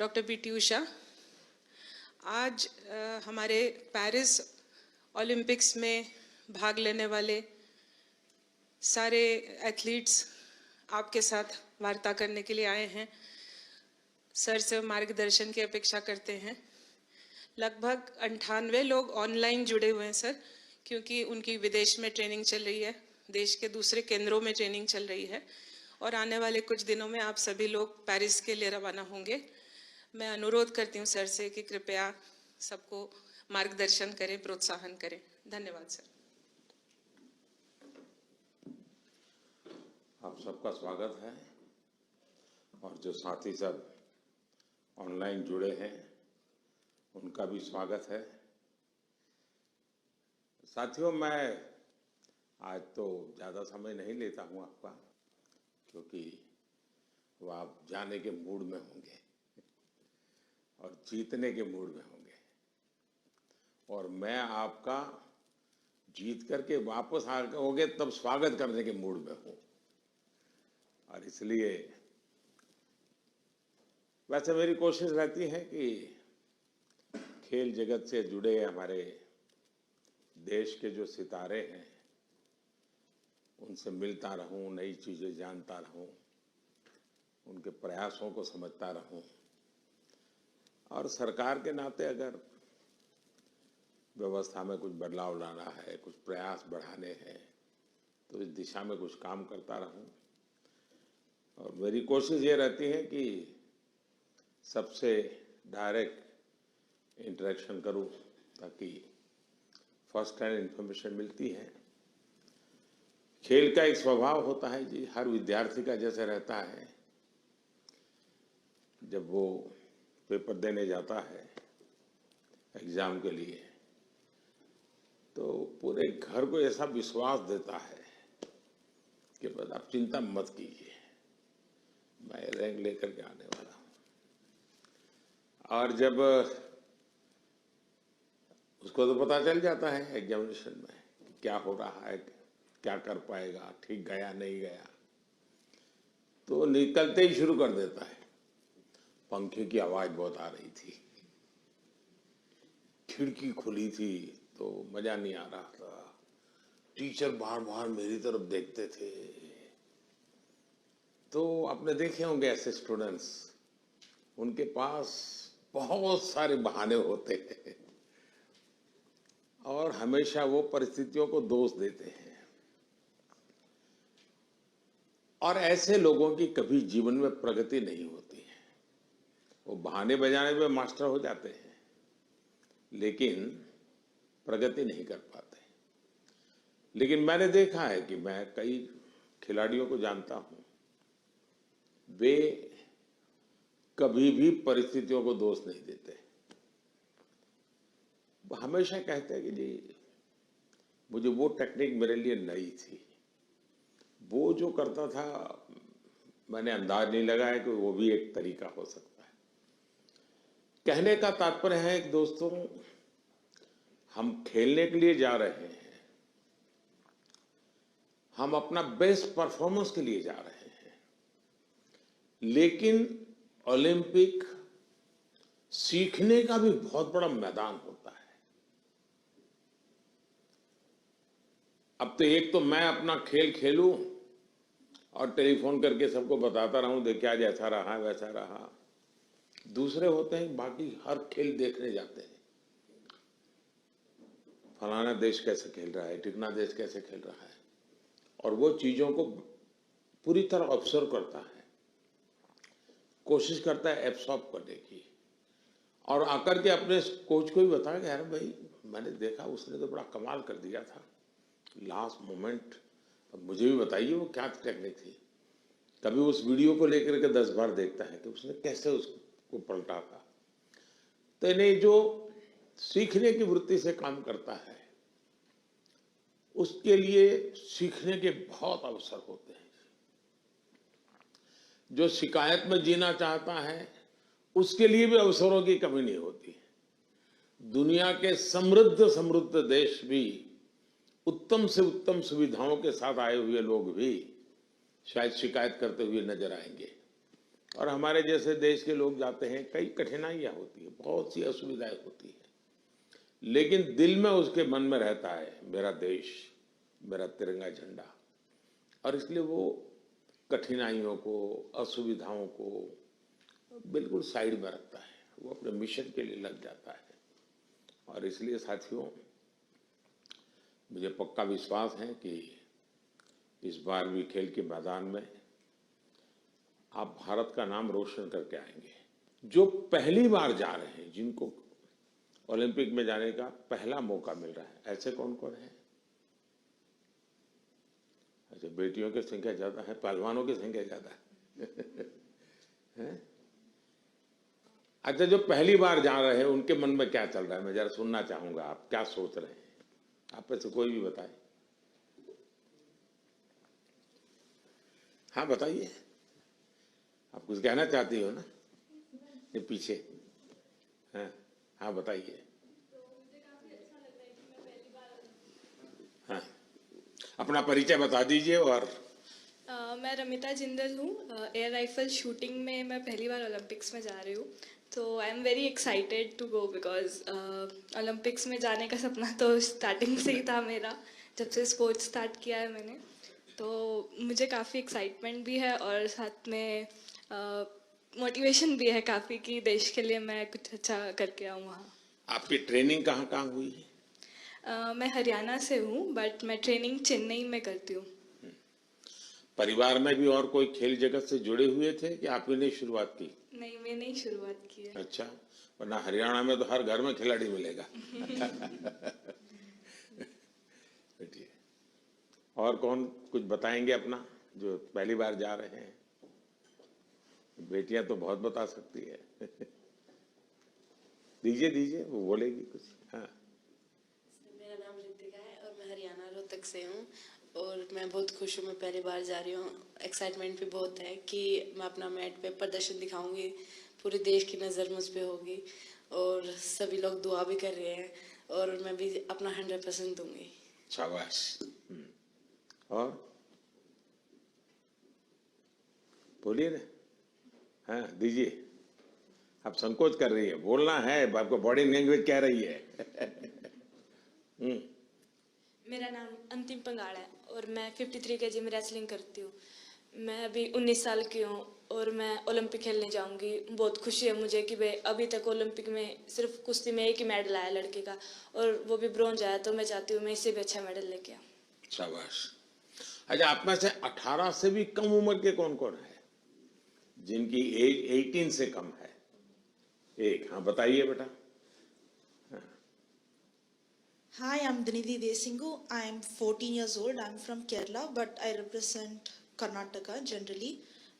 Doctor PT Usha. आज हमारे Paris Olympics में भाग लेने वाले सारे एथलीट्स आपके साथ वार्ता करने के लिए आए हैं। सर से मार्गदर्शन की अपेक्षा करते हैं। लगभग 98 लोग ऑनलाइन जुड़े हुए हैं सर, क्योंकि उनकी विदेश में ट्रेनिंग चल रही है, देश के दूसरे केंद्रों में ट्रेनिंग चल रही है और आने वाले कुछ दिनों में आप सभी लोग पेरिस के लिए रवाना होंगे। मैं अनुरोध करती हूँ सर से कि कृपया सबको मार्गदर्शन करें, प्रोत्साहन करें। धन्यवाद सर। आप सबका स्वागत है और जो साथी सब ऑनलाइन जुड़े हैं उनका भी स्वागत है। साथियों, मैं आज तो ज़्यादा समय नहीं लेता हूँ आपका, क्योंकि वो आप जाने के मूड में होंगे और जीतने के मूड में होंगे और मैं आपका जीत करके वापस आओगे तब स्वागत करने के मूड में हूँ। और इसलिए वैसे मेरी कोशिश रहती है कि खेल जगत से जुड़े हमारे देश के जो सितारे हैं उनसे मिलता रहूं, नई चीज़ें जानता रहूं, उनके प्रयासों को समझता रहूं और सरकार के नाते अगर व्यवस्था में कुछ बदलाव लाना है, कुछ प्रयास बढ़ाने हैं तो इस दिशा में कुछ काम करता रहूं। और मेरी कोशिश ये रहती है कि सबसे डायरेक्ट इंटरेक्शन करूं ताकि फर्स्ट हैंड इंफॉर्मेशन मिलती है। खेल का एक स्वभाव होता है जी, हर विद्यार्थी का जैसे रहता है, जब वो पेपर देने जाता है एग्जाम के लिए तो पूरे घर को ऐसा विश्वास देता है कि बस आप चिंता मत कीजिए, मैं रैंक लेकर के आने वाला हूं। और जब उसको तो पता चल जाता है एग्जामिनेशन में कि क्या हो रहा है, क्या कर पाएगा, ठीक गया नहीं गया, तो निकलते ही शुरू कर देता है। पंखे की आवाज बहुत आ रही थी, खिड़की खुली थी तो मजा नहीं आ रहा था, टीचर बार बार मेरी तरफ देखते थे। तो आपने देखे होंगे ऐसे स्टूडेंट्स, उनके पास बहुत सारे बहाने होते हैं और हमेशा वो परिस्थितियों को दोष देते हैं और ऐसे लोगों की कभी जीवन में प्रगति नहीं होती है। वो बहाने बजाने में मास्टर हो जाते हैं लेकिन प्रगति नहीं कर पाते। लेकिन मैंने देखा है कि मैं कई खिलाड़ियों को जानता हूं, वे कभी भी परिस्थितियों को दोष नहीं देते। वो हमेशा कहते हैं कि जी मुझे वो टेक्निक मेरे लिए नई थी, वो जो करता था मैंने अंदाज नहीं लगाया कि वो भी एक तरीका हो सकता है। कहने का तात्पर्य है कि दोस्तों, हम खेलने के लिए जा रहे हैं, हम अपना बेस्ट परफॉर्मेंस के लिए जा रहे हैं, लेकिन ओलंपिक सीखने का भी बहुत बड़ा मैदान होता है। अब तो एक तो मैं अपना खेल खेलूं और टेलीफोन करके सबको बताता रहूं, देखिए आज ऐसा रहा वैसा रहा। दूसरे होते हैं बाकी हर खेल देखने जाते हैं, फलाना देश कैसे खेल रहा है, टिकना देश कैसे खेल रहा है, और वो चीजों को पूरी तरह ऑब्जर्व करता है, कोशिश करता है एब्सॉर्ब करने की और आकर के अपने कोच को भी बताया कि यार भाई मैंने देखा उसने तो बड़ा कमाल कर दिया था लास्ट मोमेंट, अब मुझे भी बताइए वो क्या टेक्निक थी। कभी उस वीडियो को लेकर के 10 बार देखता है कि उसने कैसे उसको पलटा था। तो इन्हें जो सीखने की वृत्ति से काम करता है उसके लिए सीखने के बहुत अवसर होते हैं। जो शिकायत में जीना चाहता है उसके लिए भी अवसरों की कमी नहीं होती। दुनिया के समृद्ध समृद्ध देश भी, उत्तम से उत्तम सुविधाओं के साथ आए हुए लोग भी शायद शिकायत करते हुए नजर आएंगे, और हमारे जैसे देश के लोग जाते हैं, कई कठिनाइयां होती है, बहुत सी असुविधाएं होती है, लेकिन दिल में उसके मन में रहता है मेरा देश, मेरा तिरंगा झंडा, और इसलिए वो कठिनाइयों को, असुविधाओं को बिल्कुल साइड में रखता है, वो अपने मिशन के लिए लग जाता है। और इसलिए साथियों, मुझे पक्का विश्वास है कि इस बार भी खेल के मैदान में आप भारत का नाम रोशन करके आएंगे। जो पहली बार जा रहे हैं, जिनको ओलंपिक में जाने का पहला मौका मिल रहा है, ऐसे कौन कौन है? अच्छा, बेटियों की संख्या ज्यादा है, पहलवानों की संख्या ज्यादा है? अच्छा, जो पहली बार जा रहे हैं उनके मन में क्या चल रहा है, मैं जरा सुनना चाहूंगा, आप क्या सोच रहे हैं? आप में से कोई भी बताए। हाँ बताइए, आप कुछ कहना चाहती हो ना? ये पीछे, हाँ हाँ बताइए। हाँ, अपना परिचय बता दीजिए। और मैं रमिता जिंदल हूँ। एयर राइफल शूटिंग में मैं पहली बार ओलंपिक्स में जा रही हूँ, तो I am very excited to go because Olympics में जाने का सपना तो स्टार्टिंग से ही था मेरा, जब से स्पोर्ट्स स्टार्ट किया है मैंने। तो मुझे काफ़ी एक्साइटमेंट भी है और साथ में मोटिवेशन भी है काफ़ी कि देश के लिए मैं कुछ अच्छा करके आऊँ वहाँ। आपकी ट्रेनिंग कहाँ कहाँ हुई है? मैं हरियाणा से हूँ, बट मैं ट्रेनिंग चेन्नई में करती हूँ। परिवार में भी और कोई खेल जगत से जुड़े हुए थे कि आपने नहीं शुरुआत की? नहीं, मैंने ही शुरुआत की है। अच्छा, वरना हरियाणा में तो हर घर में खिलाड़ी मिलेगा। बैठिए। और कौन कुछ बताएंगे अपना, जो पहली बार जा रहे हैं? बेटियां तो बहुत बता सकती है। दीजिए दीजिए, वो बोलेगी कुछ। हाँ, मेरा नाम रितिका है और मैं हरियाणा रोहतक से हूँ और मैं बहुत खुश हूँ। मैं पहली बार जा रही हूँ। एक्साइटमेंट भी बहुत है कि मैं अपना मैट पे प्रदर्शन दिखाऊंगी, पूरे देश की नज़र मुझ पे होगी और सभी लोग दुआ भी कर रहे हैं और मैं भी अपना 100% दूंगी। शाबाश। और बोलिए ना। हाँ दीजिए, आप संकोच कर रही है, बोलना है, आपको बॉडी लैंग्वेज कह रही है। मेरा नाम अंतिम पंगाड़ है और मैं 53 केजी में रेसलिंग करती हूँ। मैं अभी 19 साल की हूँ और मैं ओलंपिक खेलने जाऊँगी। बहुत खुशी है मुझे कि भाई अभी तक ओलंपिक में सिर्फ कुश्ती में एक ही मेडल आया लड़के का, और वो भी ब्रॉन्ज आया, तो मैं चाहती हूँ मैं इससे भी अच्छा मेडल लेके आऊँ। शाबाश। अच्छा, आप में से 18 से भी कम उम्र के कौन कौन है जिनकी एज 18 से कम है? एक, हाँ बताइए बेटा। Hi, I'm Dinidhi Desingu. I am 14 years old. I'm from Kerala, but I represent Karnataka generally.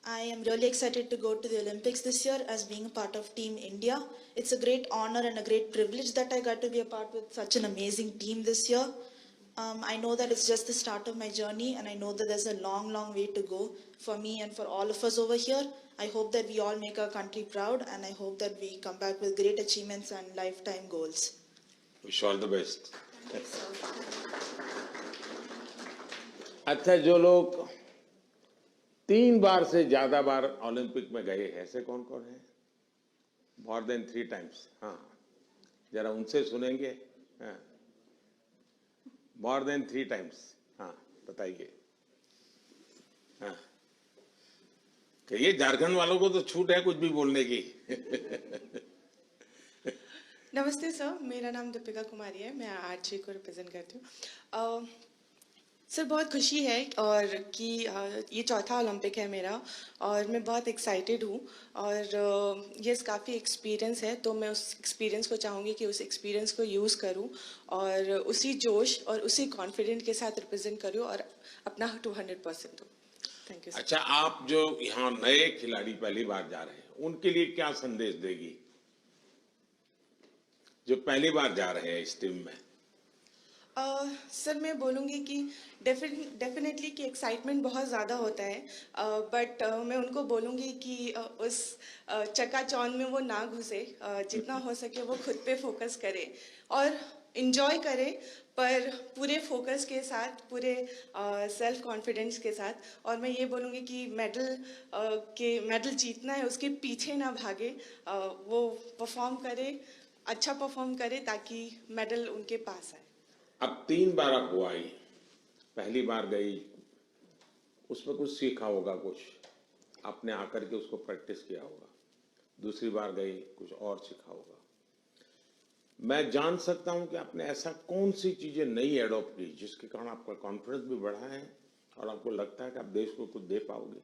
I am really excited to go to the Olympics this year as being a part of Team India. It's a great honor and a great privilege that I got to be a part with such an amazing team this year. I know that it's just the start of my journey, and I know that there's a long, long way to go for me and for all of us over here. I hope that we all make our country proud, and I hope that we come back with great achievements and lifetime goals. Wish all the best. अच्छा, जो लोग 3 बार से ज्यादा बार Olympic में गए हैं, ऐसे कौन कौन है? More than 3 times. हाँ, जरा उनसे सुनेंगे। हाँ, मोर देन 3 टाइम्स। हाँ बताइए। हाँ, कहिए, झारखंड वालों को तो छूट है कुछ भी बोलने की। नमस्ते सर, मेरा नाम दीपिका कुमारी है, मैं आरजे को रिप्रेजेंट करती हूँ। सर बहुत खुशी है और कि ये चौथा ओलंपिक है मेरा और मैं बहुत एक्साइटेड हूँ और ये काफ़ी एक्सपीरियंस है, तो मैं उस एक्सपीरियंस को चाहूँगी कि उस एक्सपीरियंस को यूज़ करूँ और उसी जोश और उसी कॉन्फिडेंट के साथ रिप्रेजेंट करूँ और अपना 200% दूँ। Thank you sir. अच्छा, आप जो यहाँ नए खिलाड़ी पहली बार जा रहे हैं, उनके लिए क्या संदेश देगी, जो पहली बार जा रहे हैं इस टीम में? सर मैं बोलूँगी कि डेफिनेटली कि एक्साइटमेंट बहुत ज़्यादा होता है, बट मैं उनको बोलूँगी कि उस चकाचौंध में वो ना घुसे, जितना हो सके वो खुद पे फोकस करे और इंजॉय करें, पर पूरे फोकस के साथ, पूरे सेल्फ कॉन्फिडेंस के साथ। और मैं ये बोलूँगी कि मेडल जीतना है, उसके पीछे ना भागे, वो परफॉर्म करे, अच्छा परफॉर्म करे ताकि मेडल उनके पास आए। अब 3 बार आप हो आई, पहली बार गई, उसमें कुछ सीखा होगा, कुछ आपने आकर के उसको प्रैक्टिस किया होगा। दूसरी बार गई, कुछ और सीखा होगा। मैं जान सकता हूं कि आपने ऐसा कौन सी चीजें नई एडॉप्ट की जिसके कारण आपका कॉन्फिडेंस भी बढ़ा है और आपको लगता है कि आप देश को कुछ दे पाओगे?